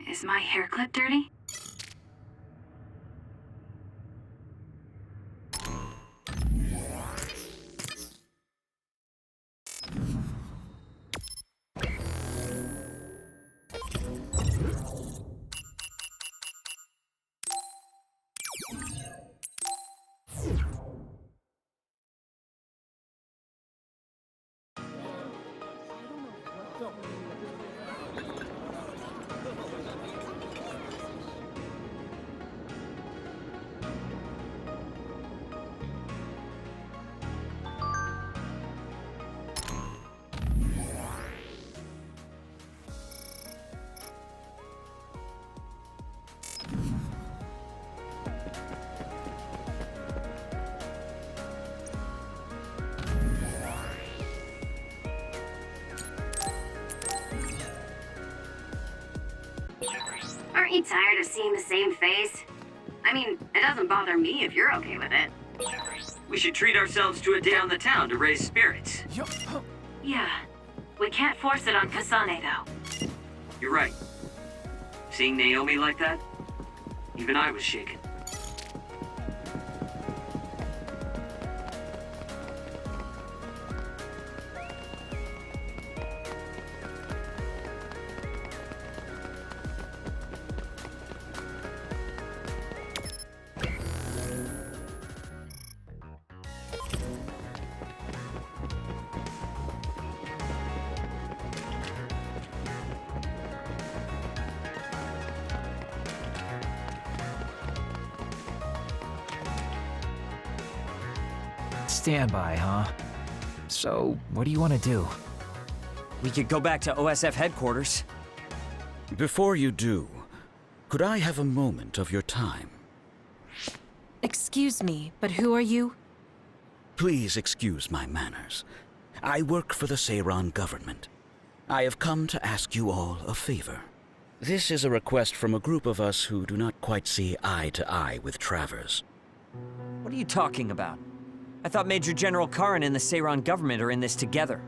Is my hair clip dirty? Aren't you tired of seeing the same face? I mean, it doesn't bother me if you're okay with it. We should treat ourselves to a day on the town to raise spirits. Yeah. We can't force it on Kasane, though. You're right. Seeing Naomi like that, even I was shaken. Standby, huh? So, what do you want to do? We could go back to OSF headquarters. Before you do, could I have a moment of your time? Excuse me, but who are you? Please excuse my manners. I work for the Seiran government. I have come to ask you all a favor. This is a request from a group of us who do not quite see eye to eye with Travers. What are you talking about? I thought Major General Karin and the Seiran government are in this together.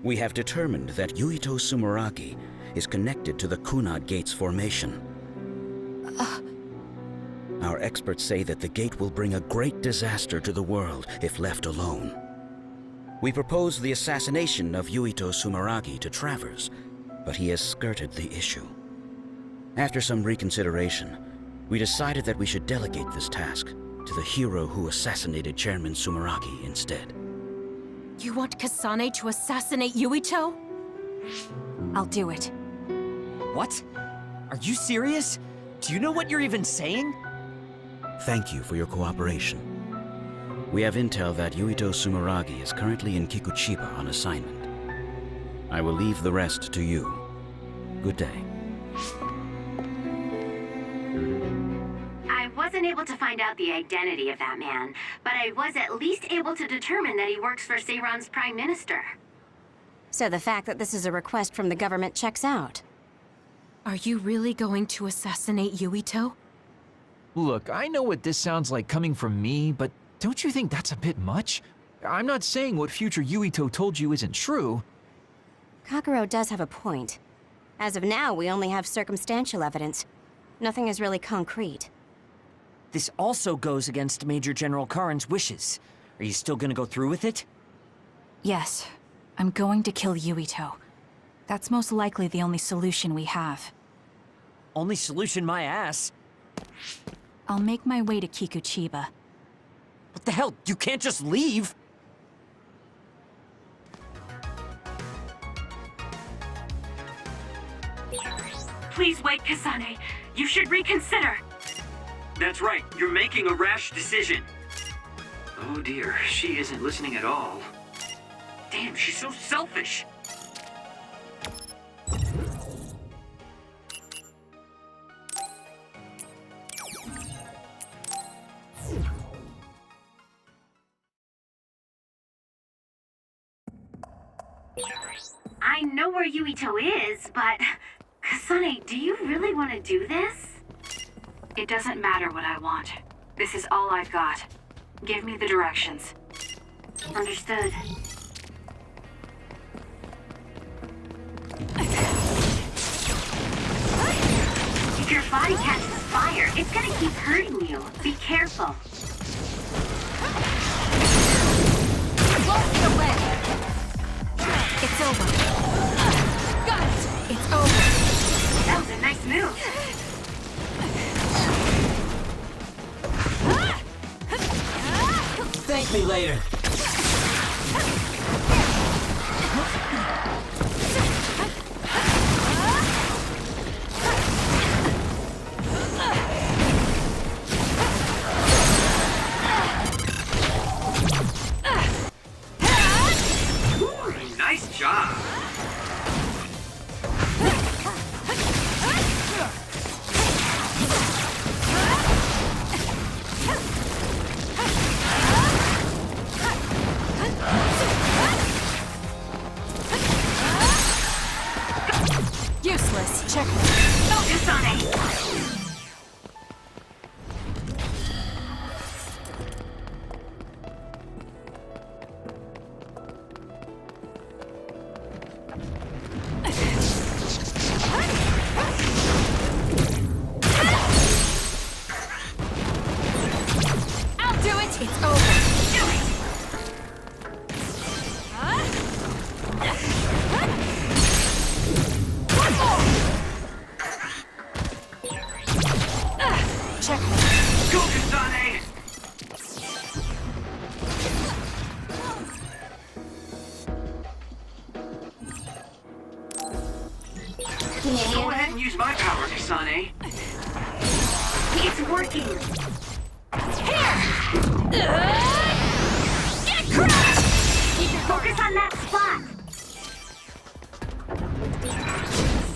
We have determined that Yuito Sumeragi is connected to the Kunad Gates formation. Our experts say that the gate will bring a great disaster to the world if left alone. We propose the assassination of Yuito Sumeragi to Travers, but he has skirted the issue. After some reconsideration, we decided that we should delegate this task to the hero who assassinated Chairman Sumeragi instead. You want Kasane to assassinate Yuito? I'll do it. What? Are you serious? Do you know what you're even saying? Thank you for your cooperation. We have intel that Yuito Sumeragi is currently in Kikuchiba on assignment. I will leave the rest to you. Good day. I wasn't able to find out the identity of that man, but I was at least able to determine that he works for Seiran's Prime Minister. So the fact that this is a request from the government checks out. Are you really going to assassinate Yuito? Look, I know what this sounds like coming from me, but don't you think that's a bit much? I'm not saying what future Yuito told you isn't true. Kakuro does have a point. As of now, we only have circumstantial evidence. Nothing is really concrete. This also goes against Major General Karin's wishes. Are you still gonna go through with it? Yes. I'm going to kill Yuito. That's most likely the only solution we have. Only solution, my ass. I'll make my way to Kikuchiba. What the hell? You can't just leave! Please wait, Kasane. You should reconsider. That's right, you're making a rash decision. Oh dear, she isn't listening at all. Damn, she's so selfish. I know where Yuito is, but... Kasane, do you really want to do this? It doesn't matter what I want. This is all I've got. Give me the directions. Understood. body catches fire, it's gonna keep hurting you. Be careful. Won't get away. It's over. Got it. It's over. That was a nice move. Thank me later. Nice job. Useless. Check. Focus on it. I'll do it. It's over. Do it. One more. Check. Go, Kasane! Go ahead and use my power, Kasane. It's working. Get crushed! Focus on that spot.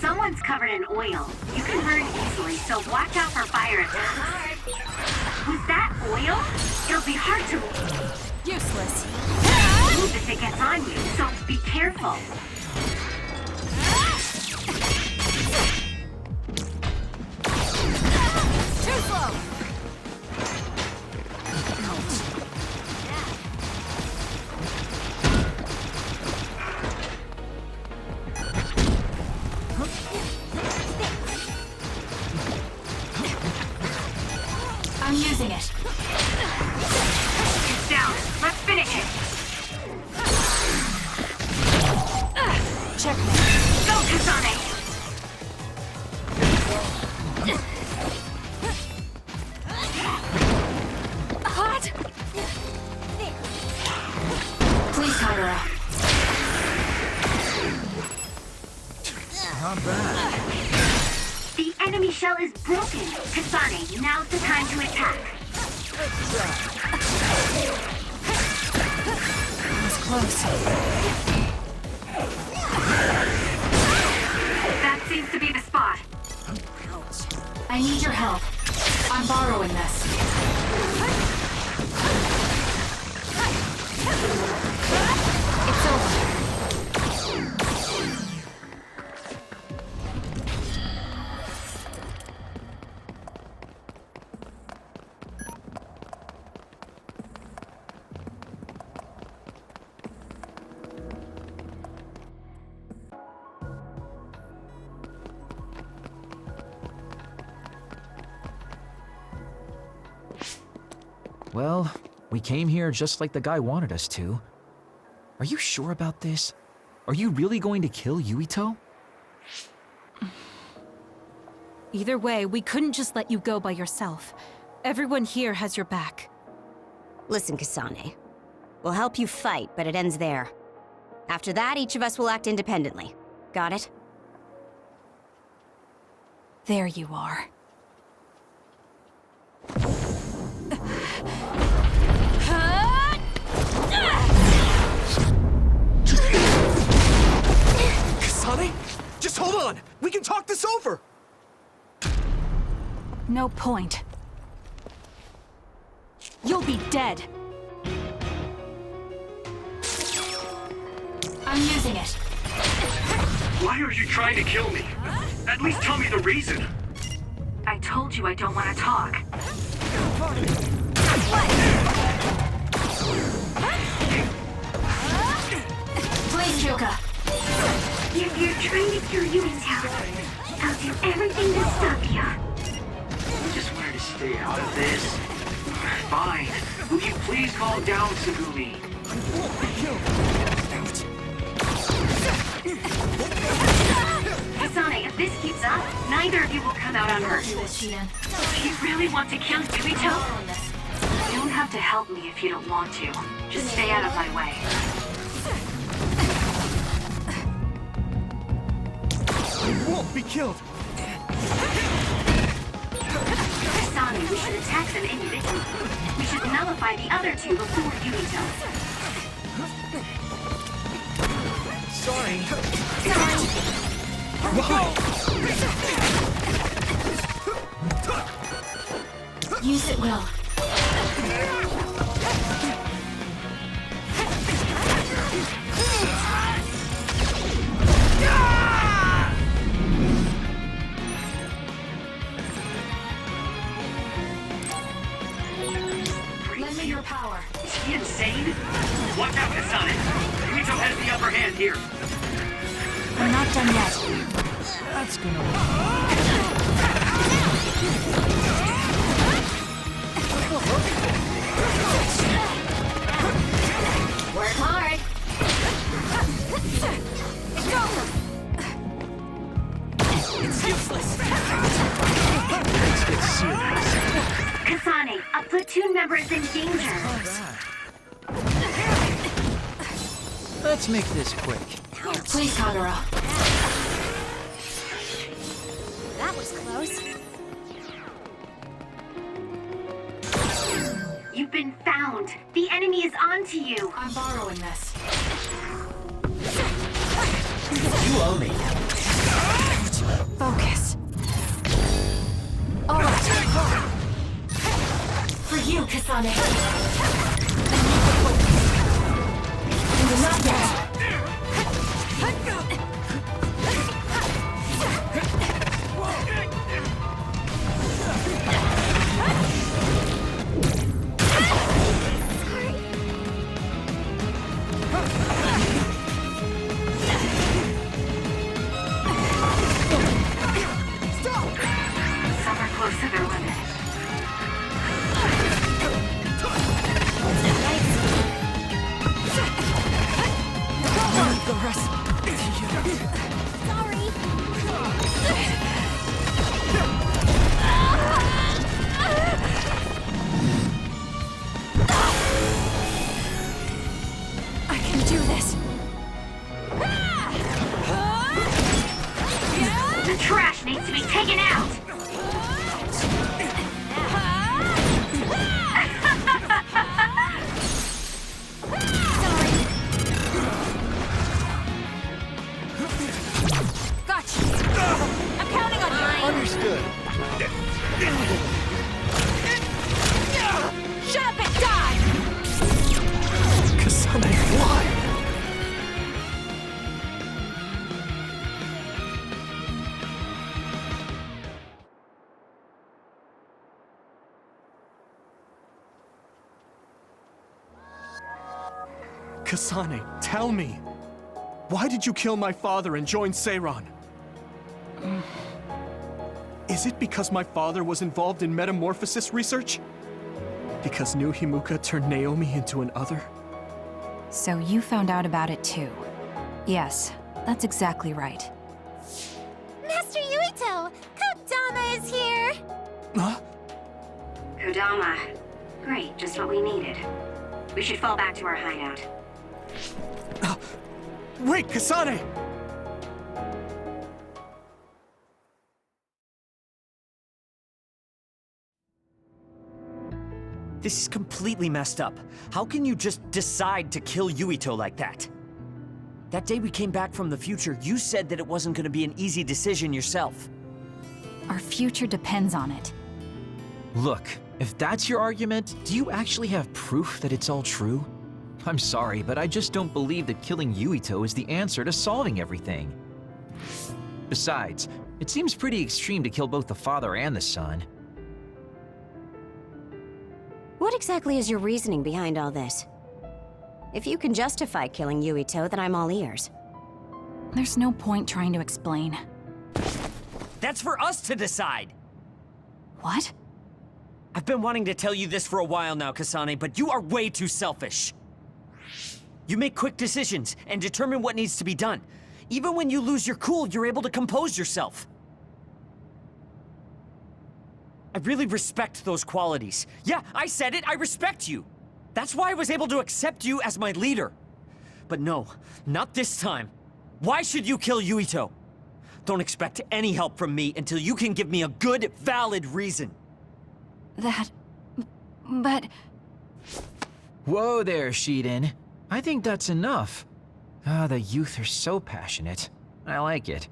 Someone's covered in oil. You can burn easily, so watch out for fire attacks. With that oil, it'll be hard to Useless. move if it gets on you, so be careful. Too slow. I'm using it. It's down. Let's finish it. Check. Go, Kasane. Hot. Please, Hydra. Not bad. The enemy shell is broken. Kasane, now's the time to attack. It's close. That seems to be the spot. I need your help. I'm borrowing this. It's over. Well, we came here just like the guy wanted us to. Are you sure about this? Are you really going to kill Yuito? Either way, we couldn't just let you go by yourself. Everyone here has your back. Listen, Kasane. We'll help you fight, but it ends there. After that, each of us will act independently. Got it? There you are. Kasane? Just hold on! We can talk this over! No point. You'll be dead. I'm using it. Why are you trying to kill me? At least tell me the reason. I told you I don't want to talk. Please, Kyoka. If you're trying to kill Yuito, I'll do everything to stop you. to stay out of this? Fine. Will you please calm down, Tsugumi? Kasane, if this keeps up, neither of you will come out unhurt. Do you really want to kill Yuito? You don't have to help me if you don't want to. Just stay out of my way. You won't be killed! Kasane, we should attack them individually. We should nullify the other two before Yuito. Sorry. Use it well. Lend me your power. Is he insane? Watch out, Kasane! Yuito has the upper hand here. I'm not done yet. That's gonna... Work hard. It's useless. Let's get serious. Kasane, a platoon member is in danger. Let's make this quick. Please, Kagura. That was close. You've been found. The enemy is onto you. I'm borrowing this. You owe me. Focus. All right. For you, Kasane. Not yet. Some are close to their limit. The rest. I can do this. The trash needs to be taken out. Gotcha. I'm counting on you. Understood. Shut up and die! Kasane, why? Kasane, tell me. Why did you kill my father and join Seiran? Is it because my father was involved in metamorphosis research? Because New Himuka turned Naomi into an other? So you found out about it too. Yes, that's exactly right. Master Yuito! Kodama is here! Huh? Kodama. Great, just what we needed. We should fall back to our hideout. Wait, Kasane! This is completely messed up. How can you just decide to kill Yuito like that? That day we came back from the future, you said that it wasn't gonna be an easy decision yourself. Our future depends on it. Look, if that's your argument, do you actually have proof that it's all true? I'm sorry, but I just don't believe that killing Yuito is the answer to solving everything. Besides, it seems pretty extreme to kill both the father and the son. What exactly is your reasoning behind all this? If you can justify killing Yuito, then I'm all ears. There's no point trying to explain. That's for us to decide! What? I've been wanting to tell you this for a while now, Kasane, but you are way too selfish. You make quick decisions and determine what needs to be done. Even when you lose your cool, you're able to compose yourself. I really respect those qualities. Yeah, I said it, I respect you. That's why I was able to accept you as my leader. But no, not this time. Why should you kill Yuito? Don't expect any help from me until you can give me a good, valid reason. But... Whoa there, Shiden. I think that's enough. The youth are so passionate. I like it.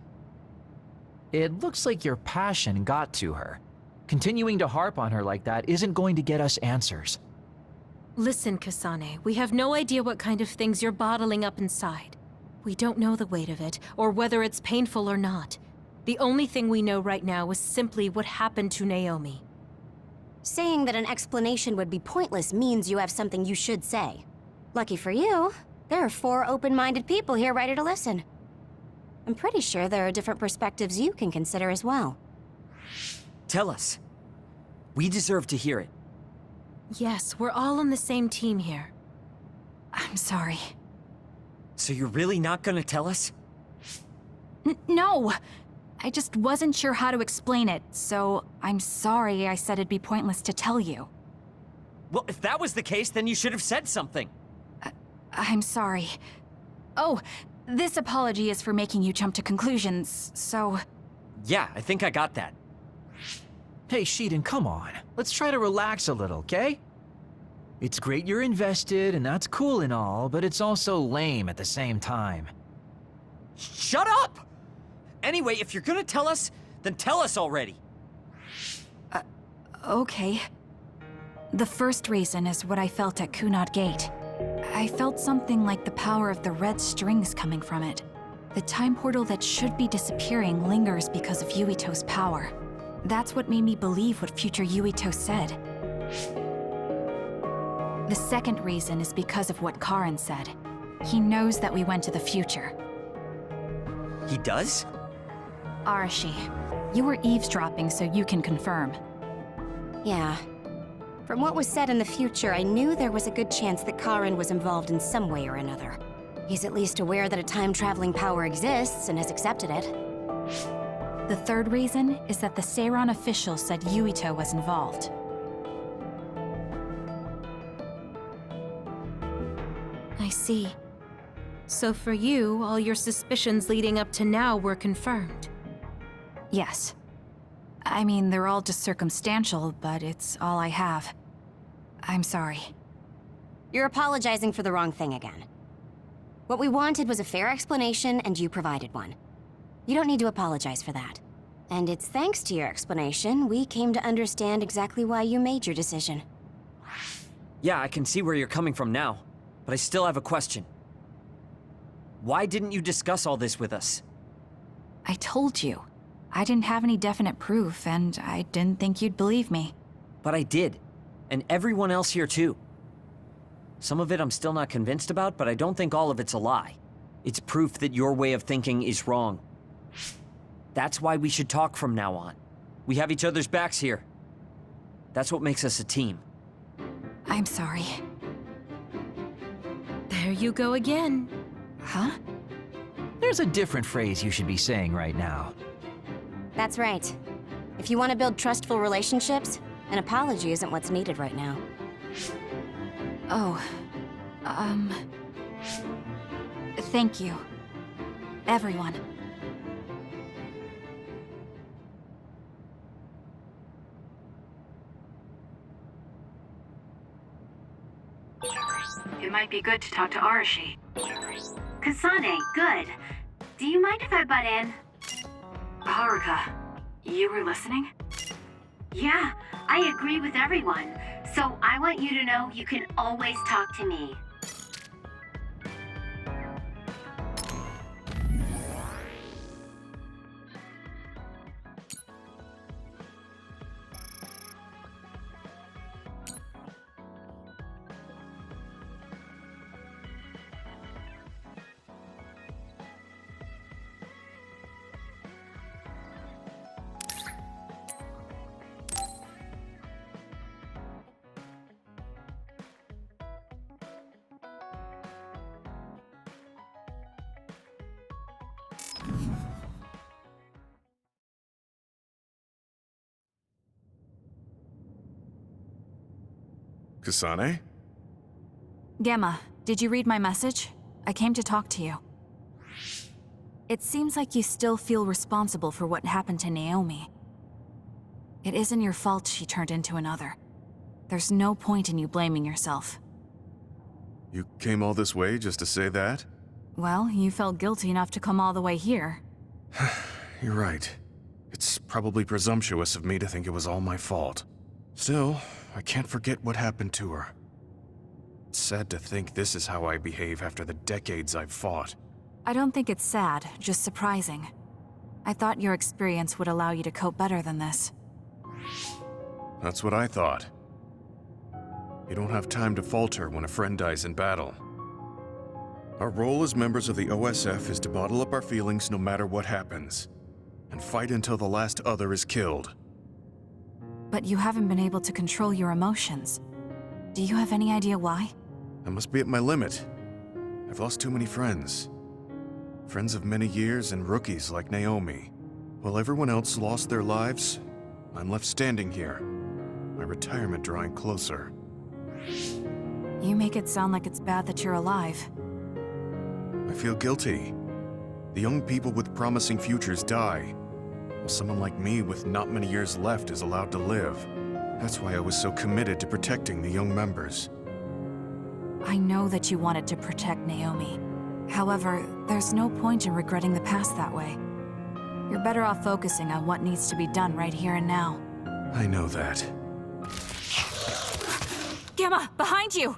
It looks like your passion got to her. Continuing to harp on her like that isn't going to get us answers. Listen, Kasane, we have no idea what kind of things you're bottling up inside. We don't know the weight of it, or whether it's painful or not. The only thing we know right now is simply what happened to Naomi. Saying that an explanation would be pointless means you have something you should say. Lucky for you, there are 4 open-minded people here ready to listen. I'm pretty sure there are different perspectives you can consider as well. Tell us. We deserve to hear it. Yes, we're all on the same team here. I'm sorry. So you're really not gonna tell us? No! I just wasn't sure how to explain it, so I'm sorry I said it'd be pointless to tell you. Well, if that was the case, then you should have said something. I'm sorry. Oh, this apology is for making you jump to conclusions, so... Yeah, I think I got that. Hey, Shiden, come on. Let's try to relax a little, okay? It's great you're invested, and that's cool and all, but it's also lame at the same time. Shut up! Anyway, if you're gonna tell us, then tell us already. Okay. The first reason is what I felt at Kunad Gate. I felt something like the power of the red strings coming from it. The time portal that should be disappearing lingers because of Yuito's power. That's what made me believe what future Yuito said. The second reason is because of what Karin said. He knows that we went to the future. He does? Arashi, you were eavesdropping so you can confirm. Yeah. From what was said in the future, I knew there was a good chance that Karin was involved in some way or another. He's at least aware that a time-traveling power exists and has accepted it. The third reason is that the Seiran official said Yuito was involved. I see. So for you, all your suspicions leading up to now were confirmed. Yes. I mean, they're all just circumstantial, but it's all I have. I'm sorry. You're apologizing for the wrong thing again. What we wanted was a fair explanation, and you provided one. You don't need to apologize for that. And it's thanks to your explanation, we came to understand exactly why you made your decision. Yeah, I can see where you're coming from now, but I still have a question. Why didn't you discuss all this with us? I told you. I didn't have any definite proof, and I didn't think you'd believe me. But I did. And everyone else here too. Some of it I'm still not convinced about, but I don't think all of it's a lie. It's proof that your way of thinking is wrong. That's why we should talk from now on. We have each other's backs here. That's what makes us a team. I'm sorry. There you go again. Huh? There's a different phrase you should be saying right now. That's right. If you want to build trustful relationships, an apology isn't what's needed right now. Oh. Thank you. Everyone. It might be good to talk to Arashi. Kasane, good. Do you mind if I butt in? Haruka, you were listening? Yeah, I agree with everyone. So I want you to know you can always talk to me. Kasane? Gamma, did you read my message? I came to talk to you. It seems like you still feel responsible for what happened to Naomi. It isn't your fault she turned into another. There's no point in you blaming yourself. You came all this way just to say that? Well, you felt guilty enough to come all the way here. You're right. It's probably presumptuous of me to think it was all my fault. Still, I can't forget what happened to her. It's sad to think this is how I behave after the decades I've fought. I don't think it's sad, just surprising. I thought your experience would allow you to cope better than this. That's what I thought. You don't have time to falter when a friend dies in battle. Our role as members of the OSF is to bottle up our feelings no matter what happens, and fight until the last other is killed. But you haven't been able to control your emotions. Do you have any idea why? I must be at my limit. I've lost too many friends. Friends of many years and rookies like Naomi. While everyone else lost their lives, I'm left standing here, my retirement drawing closer. You make it sound like it's bad that you're alive. I feel guilty. The young people with promising futures die, while someone like me with not many years left is allowed to live. That's why I was so committed to protecting the young members. I know that you wanted to protect Naomi. However, there's no point in regretting the past that way. You're better off focusing on what needs to be done right here and now. I know that. Gamma, behind you!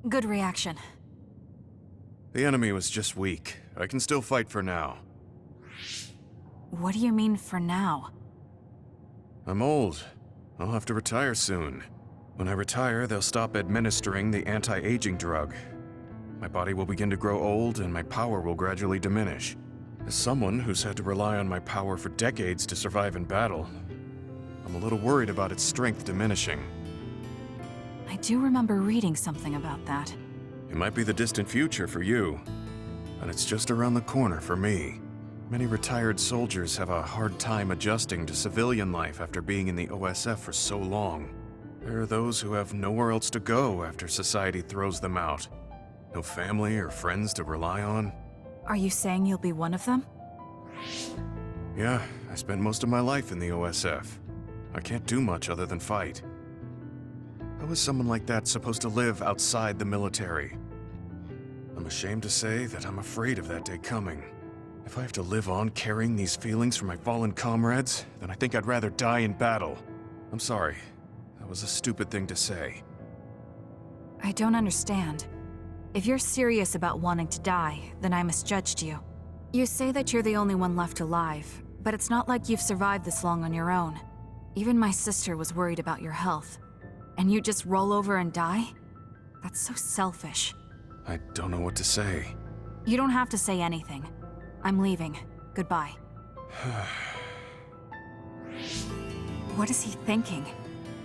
Good reaction. The enemy was just weak. I can still fight for now. What do you mean for now? I'm old. I'll have to retire soon. When I retire, they'll stop administering the anti-aging drug. My body will begin to grow old and my power will gradually diminish. As someone who's had to rely on my power for decades to survive in battle, I'm a little worried about its strength diminishing. I do remember reading something about that. It might be the distant future for you, and it's just around the corner for me. Many retired soldiers have a hard time adjusting to civilian life after being in the OSF for so long. There are those who have nowhere else to go after society throws them out. No family or friends to rely on. Are you saying you'll be one of them? Yeah, I spent most of my life in the OSF. I can't do much other than fight. How is someone like that supposed to live outside the military? I'm ashamed to say that I'm afraid of that day coming. If I have to live on carrying these feelings for my fallen comrades, then I think I'd rather die in battle. I'm sorry. That was a stupid thing to say. I don't understand. If you're serious about wanting to die, then I misjudged you. You say that you're the only one left alive, but it's not like you've survived this long on your own. Even my sister was worried about your health. And you just roll over and die? That's so selfish. I don't know what to say. You don't have to say anything. I'm leaving. Goodbye. What is he thinking?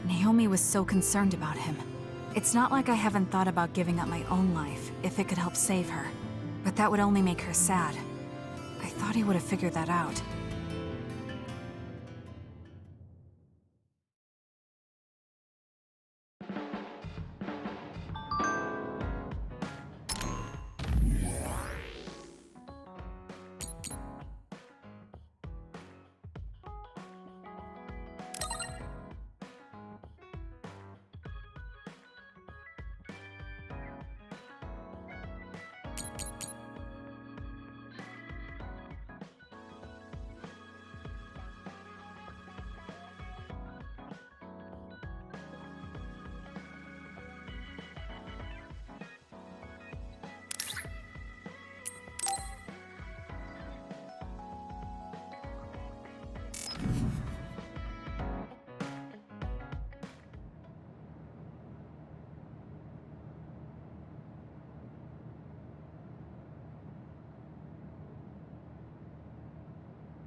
Naomi was so concerned about him. It's not like I haven't thought about giving up my own life if it could help save her. But that would only make her sad. I thought he would have figured that out.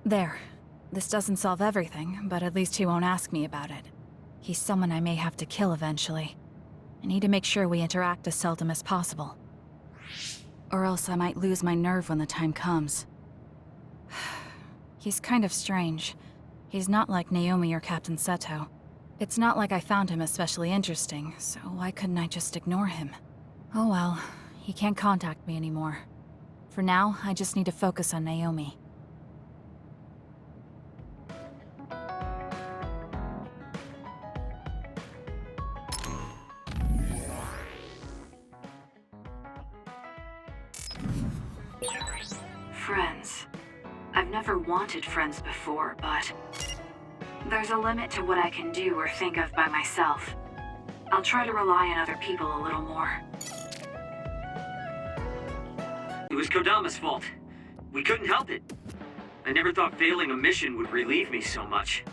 There. This doesn't solve everything, but at least he won't ask me about it. He's someone I may have to kill eventually. I need to make sure we interact as seldom as possible. Or else I might lose my nerve when the time comes. He's kind of strange. He's not like Naomi or Captain Seto. It's not like I found him especially interesting, so why couldn't I just ignore him? Oh well, he can't contact me anymore. For now, I just need to focus on Naomi. Friends. I've never wanted friends before, but there's a limit to what I can do or think of by myself. I'll try to rely on other people a little more. It was Kodama's fault. We couldn't help it. I never thought failing a mission would relieve me so much.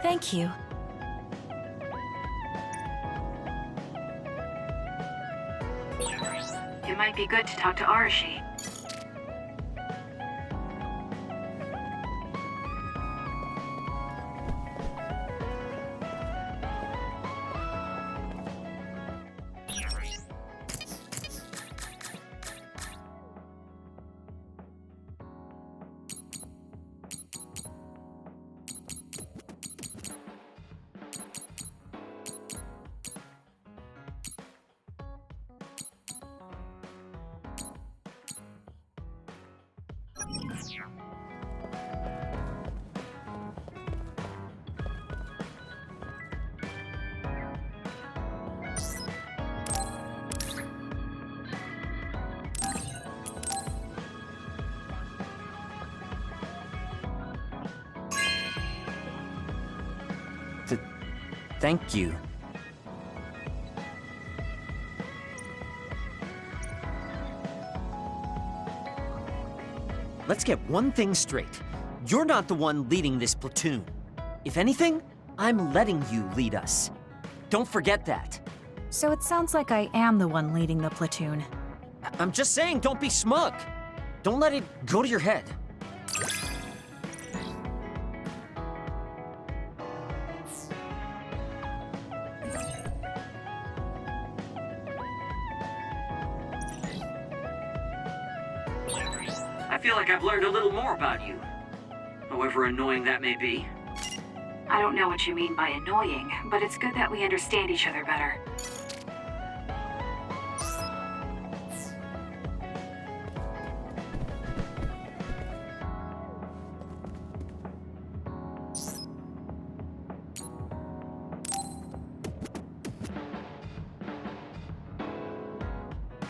Thank you. It might be good to talk to Arashi. Thank you. Let's get one thing straight. You're not the one leading this platoon. If anything, I'm letting you lead us. Don't forget that. So it sounds like I am the one leading the platoon. I'm just saying, don't be smug. Don't let it go to your head. I feel like I've learned a little more about you. However annoying that may be. I don't know what you mean by annoying, but it's good that we understand each other better.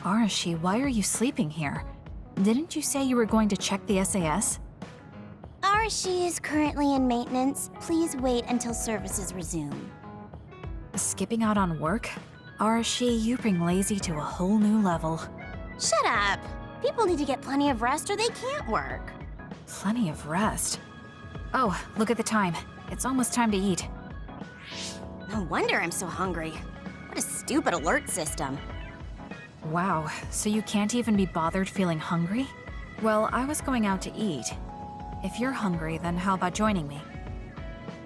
Arashi, why are you sleeping here? Didn't you say you were going to check the SAS? Arashi is currently in maintenance. Please wait until services resume. Skipping out on work? Arashi, you bring lazy to a whole new level. Shut up! People need to get plenty of rest or they can't work. Plenty of rest. Oh, look at the time. It's almost time to eat. No wonder I'm so hungry. What a stupid alert system. Wow, so you can't even be bothered feeling hungry? Well, I was going out to eat. If you're hungry, then how about joining me?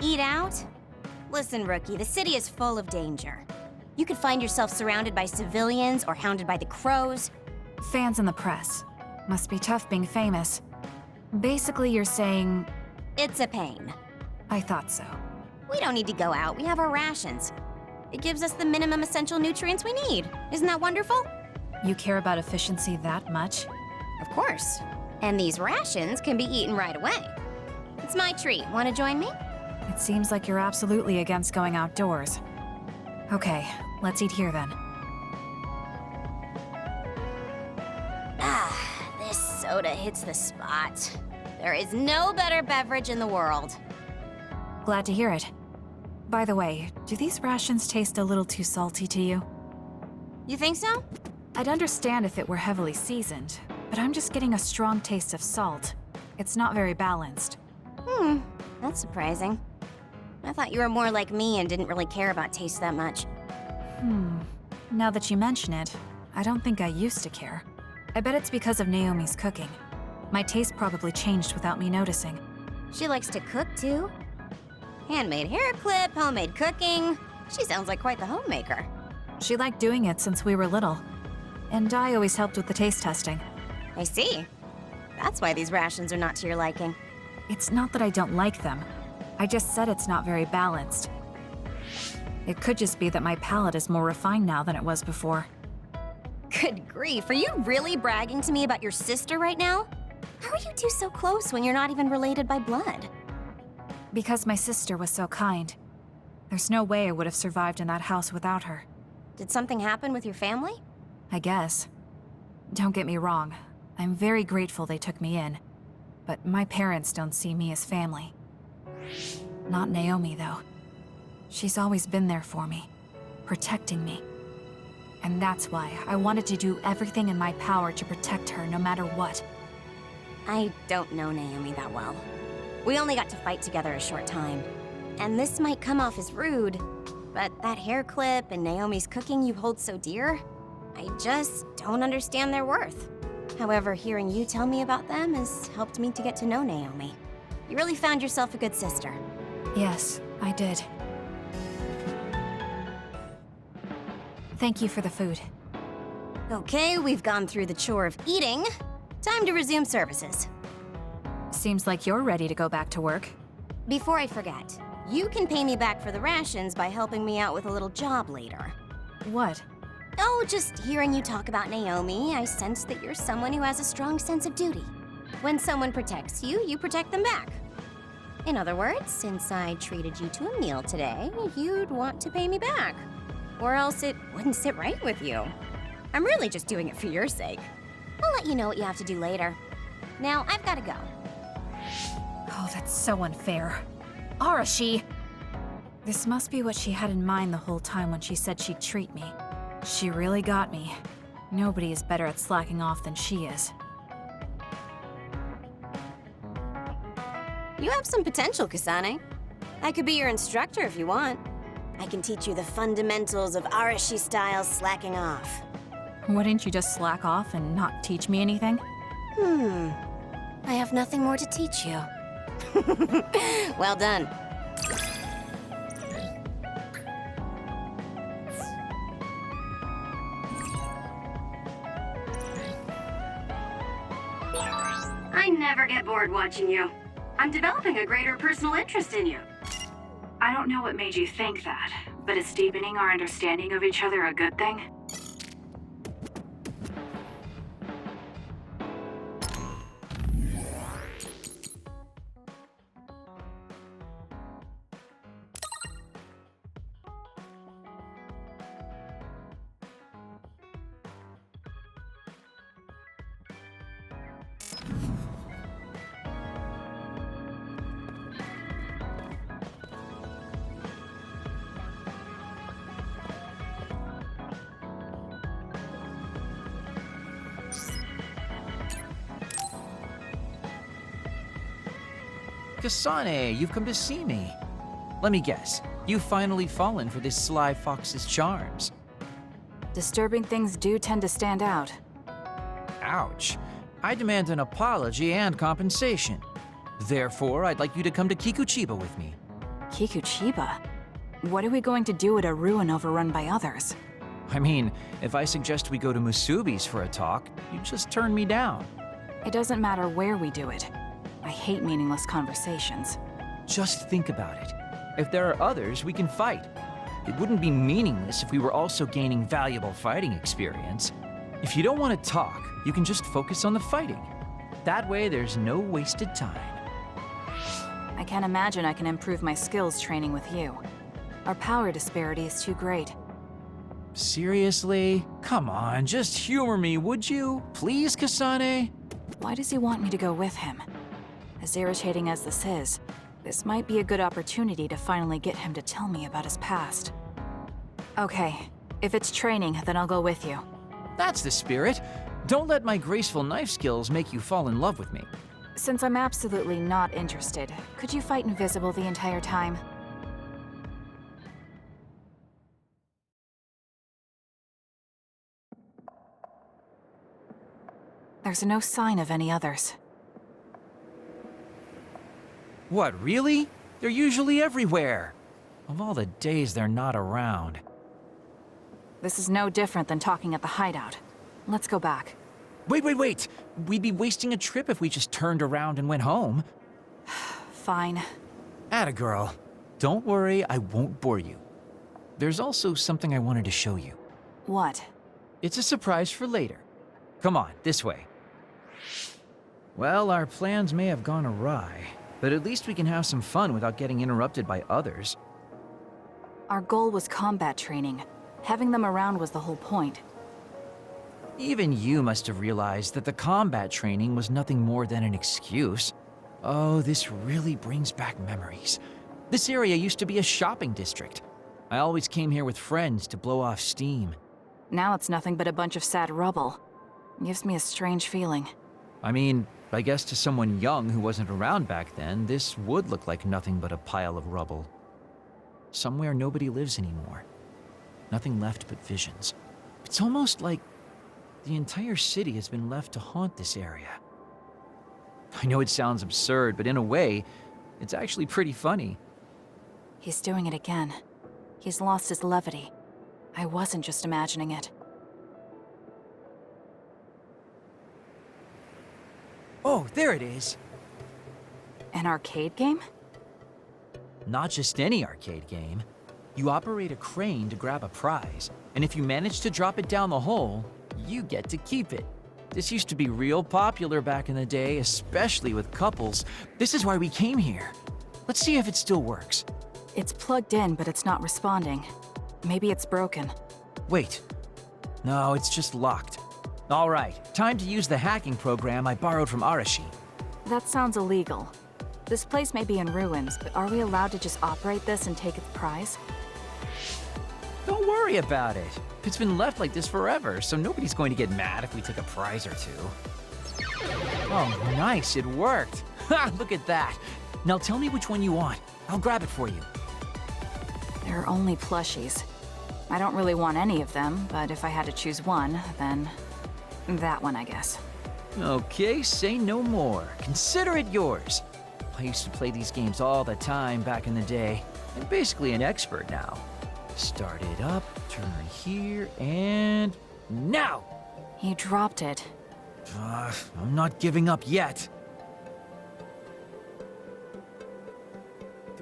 Eat out? Listen, Rookie, the city is full of danger. You could find yourself surrounded by civilians or hounded by the crows. Fans in the press. Must be tough being famous. Basically, you're saying... It's a pain. I thought so. We don't need to go out, we have our rations. It gives us the minimum essential nutrients we need. Isn't that wonderful? You care about efficiency that much? Of course. And these rations can be eaten right away. It's my treat. Want to join me? It seems like you're absolutely against going outdoors. Okay, let's eat here then. Ah, this soda hits the spot. There is no better beverage in the world. Glad to hear it. By the way, do these rations taste a little too salty to you? You think so? I'd understand if it were heavily seasoned, but I'm just getting a strong taste of salt. It's not very balanced. That's surprising. I thought you were more like me and didn't really care about taste that much. Now that you mention it, I don't think I used to care. I bet it's because of Naomi's cooking. My taste probably changed without me noticing. She likes to cook, too. Handmade hair clip, homemade cooking. She sounds like quite the homemaker. She liked doing it since we were little. And I always helped with the taste testing. I see. That's why these rations are not to your liking. It's not that I don't like them. I just said it's not very balanced. It could just be that my palate is more refined now than it was before. Good grief, are you really bragging to me about your sister right now? How are you two so close when you're not even related by blood? Because my sister was so kind. There's no way I would have survived in that house without her. Did something happen with your family? I guess. Don't get me wrong. I'm very grateful they took me in. But my parents don't see me as family. Not Naomi, though. She's always been there for me, protecting me. And that's why I wanted to do everything in my power to protect her no matter what. I don't know Naomi that well. We only got to fight together a short time. And this might come off as rude, but that hair clip and Naomi's cooking you hold so dear, I just don't understand their worth. However, hearing you tell me about them has helped me to get to know Naomi. You really found yourself a good sister. Yes, I did. Thank you for the food. Okay, we've gone through the chore of eating. Time to resume services. Seems like you're ready to go back to work. Before I forget, you can pay me back for the rations by helping me out with a little job later. What? Oh, just hearing you talk about Naomi, I sense that you're someone who has a strong sense of duty. When someone protects you, you protect them back. In other words, since I treated you to a meal today, you'd want to pay me back. Or else it wouldn't sit right with you. I'm really just doing it for your sake. I'll let you know what you have to do later. Now, I've got to go. Oh, that's so unfair. Arashi! This must be what she had in mind the whole time when she said she'd treat me. She really got me. Nobody is better at slacking off than she is. You have some potential, Kasane. I could be your instructor if you want. I can teach you the fundamentals of Arashi-style slacking off. Wouldn't you just slack off and not teach me anything? I have nothing more to teach you. Well done. I never get bored watching you. I'm developing a greater personal interest in you. I don't know what made you think that, but is deepening our understanding of each other a good thing? Kasane, you've come to see me. Let me guess, you've finally fallen for this sly fox's charms. Disturbing things do tend to stand out. Ouch. I demand an apology and compensation. Therefore, I'd like you to come to Kikuchiba with me. Kikuchiba? What are we going to do at a ruin overrun by others? I mean, if I suggest we go to Musubi's for a talk, you just turn me down. It doesn't matter where we do it. I hate meaningless conversations. Just think about it. If there are others, we can fight. It wouldn't be meaningless if we were also gaining valuable fighting experience. If you don't want to talk, you can just focus on the fighting. That way, there's no wasted time. I can't imagine I can improve my skills training with you. Our power disparity is too great. Seriously? Come on, just humor me, would you? Please, Kasane? Why does he want me to go with him? As irritating as this is, this might be a good opportunity to finally get him to tell me about his past. Okay, if it's training, then I'll go with you. That's the spirit. Don't let my graceful knife skills make you fall in love with me. Since I'm absolutely not interested, could you fight invisible the entire time? There's no sign of any others. What, really? They're usually everywhere. Of all the days they're not around. This is no different than talking at the hideout. Let's go back. Wait! We'd be wasting a trip if we just turned around and went home. Fine. Atta girl. Don't worry, I won't bore you. There's also something I wanted to show you. What? It's a surprise for later. Come on, this way. Well, our plans may have gone awry, but at least we can have some fun without getting interrupted by others. Our goal was combat training. Having them around was the whole point. Even you must have realized that the combat training was nothing more than an excuse. Oh, this really brings back memories. This area used to be a shopping district. I always came here with friends to blow off steam. Now it's nothing but a bunch of sad rubble. Gives me a strange feeling. I mean, I guess to someone young who wasn't around back then, this would look like nothing but a pile of rubble. Somewhere nobody lives anymore. Nothing left but visions. It's almost like the entire city has been left to haunt this area. I know it sounds absurd, but in a way, it's actually pretty funny. He's doing it again. He's lost his levity. I wasn't just imagining it. Oh, there it is. An arcade game? Not just any arcade game. You operate a crane to grab a prize, and if you manage to drop it down the hole, you get to keep it. This used to be real popular back in the day, especially with couples. This is why we came here. Let's see if it still works. It's plugged in, but it's not responding. Maybe it's broken. Wait. No, it's just locked. All right, time to use the hacking program I borrowed from Arashi. That sounds illegal. This place may be in ruins, but are we allowed to just operate this and take its prize? Don't worry about it. It's been left like this forever, so nobody's going to get mad if we take a prize or two. Oh, nice, it worked. Ha, look at that. Now tell me which one you want. I'll grab it for you. There are only plushies. I don't really want any of them, but if I had to choose one, then that one, I guess. Okay, say no more. Consider it yours. I used to play these games all the time back in the day. I'm basically an expert now. Start it up, turn here, and now! He dropped it. I'm not giving up yet.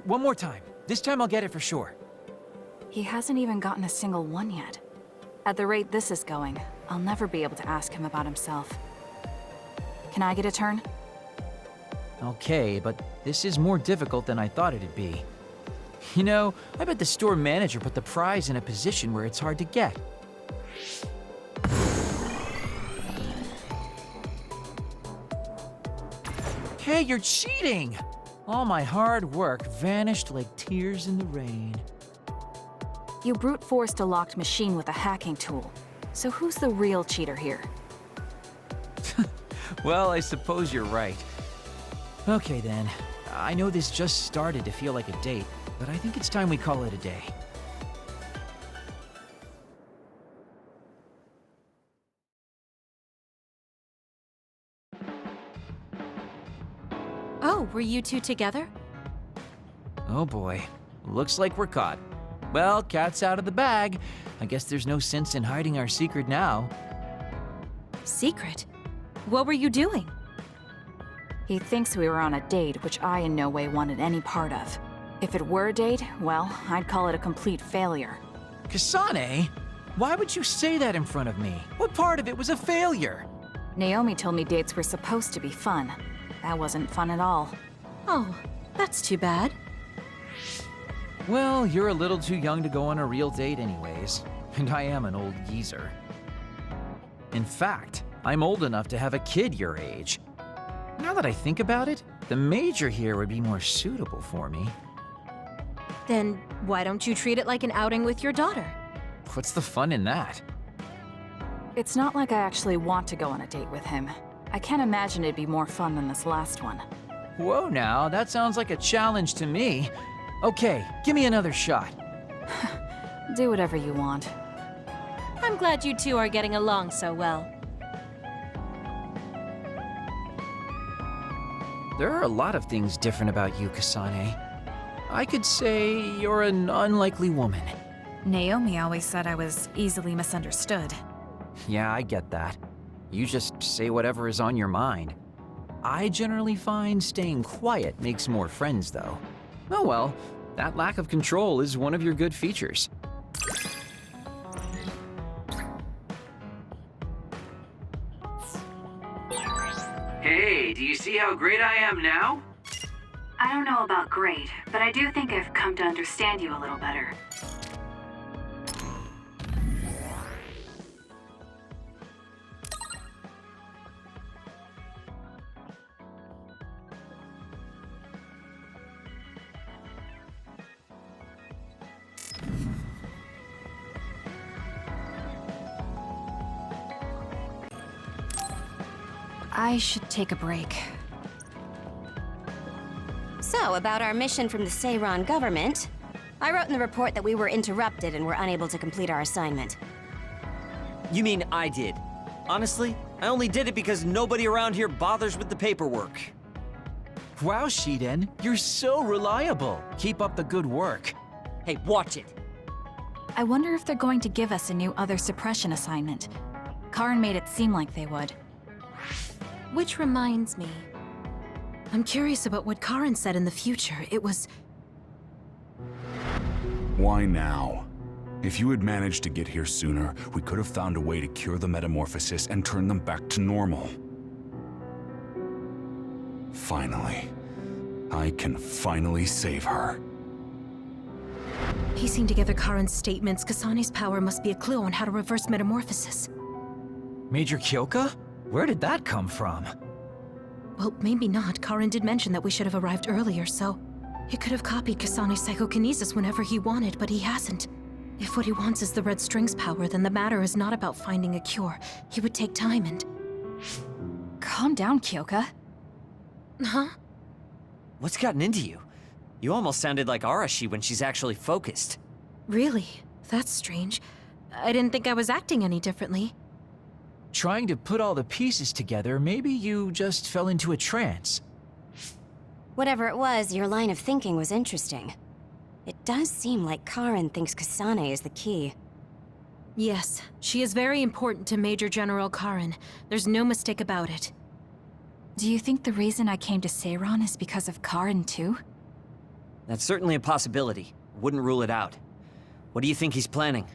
One more time. This time I'll get it for sure. He hasn't even gotten a single one yet. At the rate this is going, I'll never be able to ask him about himself. Can I get a turn? Okay, but this is more difficult than I thought it'd be. You know, I bet the store manager put the prize in a position where it's hard to get. Hey, you're cheating! All my hard work vanished like tears in the rain. You brute forced a locked machine with a hacking tool. So who's the real cheater here? Well, I suppose you're right. Okay then, I know this just started to feel like a date, but I think it's time we call it a day. Oh, were you two together? Oh boy, looks like we're caught. Well, cat's out of the bag. I guess there's no sense in hiding our secret now. Secret? What were you doing? He thinks we were on a date, which I in no way wanted any part of. If it were a date, well, I'd call it a complete failure. Kasane? Why would you say that in front of me? What part of it was a failure? Naomi told me dates were supposed to be fun. That wasn't fun at all. Oh, That's too bad. Well, you're a little too young to go on a real date anyways, and I am an old geezer. In fact, I'm old enough to have a kid your age. Now that I think about it, the Major here would be more suitable for me. Then why don't you treat it like an outing with your daughter? What's the fun in that? It's not like I actually want to go on a date with him. I can't imagine it'd be more fun than this last one. Whoa now, that sounds like a challenge to me. Okay, give me another shot. Do whatever you want. I'm glad you two are getting along so well. There are a lot of things different about you, Kasane. I could say you're an unlikely woman. Naomi always said I was easily misunderstood. Yeah, I get that. You just say whatever is on your mind. I generally find staying quiet makes more friends, though. Oh well, that lack of control is one of your good features. Hey, do you see how great I am now? I don't know about great, but I do think I've come to understand you a little better. I should take a break. So, about our mission from the Seiran government, I wrote in the report that we were interrupted and were unable to complete our assignment. You mean I did? Honestly, I only did it because nobody around here bothers with the paperwork. Wow, Shiden, you're so reliable. Keep up the good work. Hey, watch it. I wonder if they're going to give us a new other suppression assignment. Karin made it seem like they would. Which reminds me, I'm curious about what Karin said in the future. It was... Why now? If you had managed to get here sooner, we could have found a way to cure the metamorphosis and turn them back to normal. Finally. I can finally save her. Piecing together Karin's statements, Kasane's power must be a clue on how to reverse metamorphosis. Major Kyoka? Where did that come from? Well, maybe not. Karin did mention that we should have arrived earlier, so... He could have copied Kasane's psychokinesis whenever he wanted, but he hasn't. If what he wants is the Red String's power, then the matter is not about finding a cure. He would take time and... Calm down, Kyoka. Huh? What's gotten into you? You almost sounded like Arashi when she's actually focused. Really? That's strange. I didn't think I was acting any differently. Trying to put all the pieces together, maybe you just fell into a trance. Whatever it was, your line of thinking was interesting. It does seem like Karin thinks Kasane is the key. Yes, she is very important to Major General Karin. There's no mistake about it. Do you think the reason I came to Seiran is because of Karin too? That's certainly a possibility. Wouldn't rule it out. What do you think he's planning?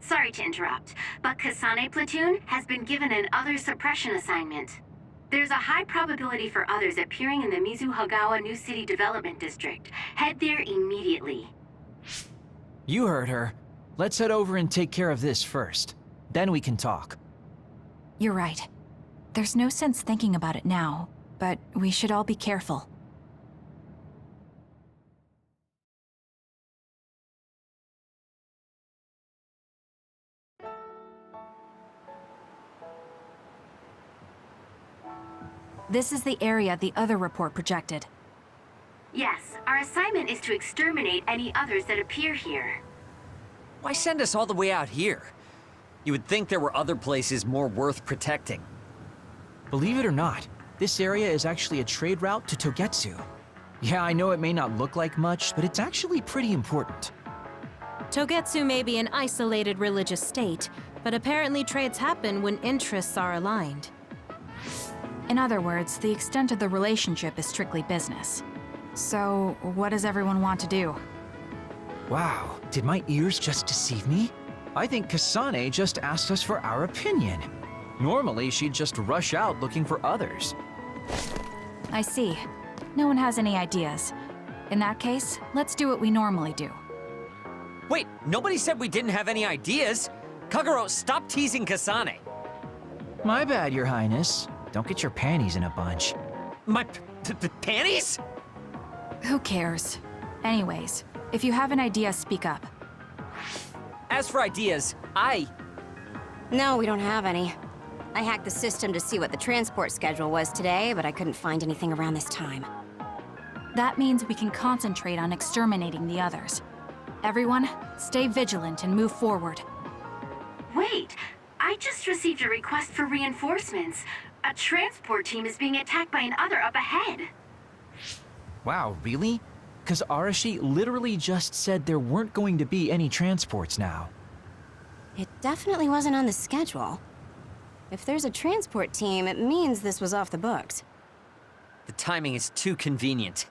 Sorry to interrupt, but Kasane Platoon has been given an other suppression assignment. There's a high probability for others appearing in the Mizuhagawa New City Development District. Head there immediately. You heard her. Let's head over and take care of this first. Then we can talk. You're right. There's no sense thinking about it now, but we should all be careful. This is the area the other report projected. Yes, our assignment is to exterminate any others that appear here. Why send us all the way out here? You would think there were other places more worth protecting. Believe it or not, this area is actually a trade route to Togetsu. Yeah, I know it may not look like much, but it's actually pretty important. Togetsu may be an isolated religious state, but apparently trades happen when interests are aligned. In other words, the extent of the relationship is strictly business. So, what does everyone want to do? Wow, did my ears just deceive me? I think Kasane just asked us for our opinion. Normally, she'd just rush out looking for others. I see. No one has any ideas. In that case, let's do what we normally do. Wait, nobody said we didn't have any ideas. Kagero, stop teasing Kasane. My bad, Your Highness. Don't get your panties in a bunch. My panties? Who cares? Anyways, if you have an idea, speak up. As for ideas, No, we don't have any. I hacked the system to see what the transport schedule was today, but I couldn't find anything around this time. That means we can concentrate on exterminating the others. Everyone, stay vigilant and move forward. Wait, I just received a request for reinforcements. A transport team is being attacked by another up ahead. Wow, really? Because Arashi literally just said there weren't going to be any transports now. It definitely wasn't on the schedule. If there's a transport team, it means this was off the books. the timing is too convenient.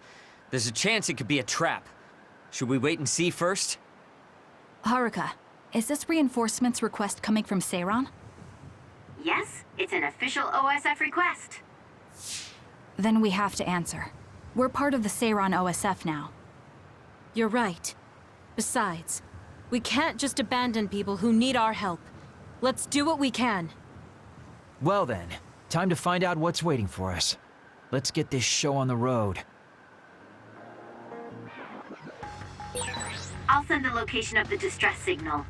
There's a chance it could be a trap. Should we wait and see first? Haruka, is this reinforcements request coming from Seiran? Yes, it's an official OSF request. Then we have to answer. We're part of the Seiran OSF now. You're right. Besides, we can't just abandon people who need our help. Let's do what we can. Well then, time to find out what's waiting for us. Let's get this show on the road. I'll send the location of the distress signal.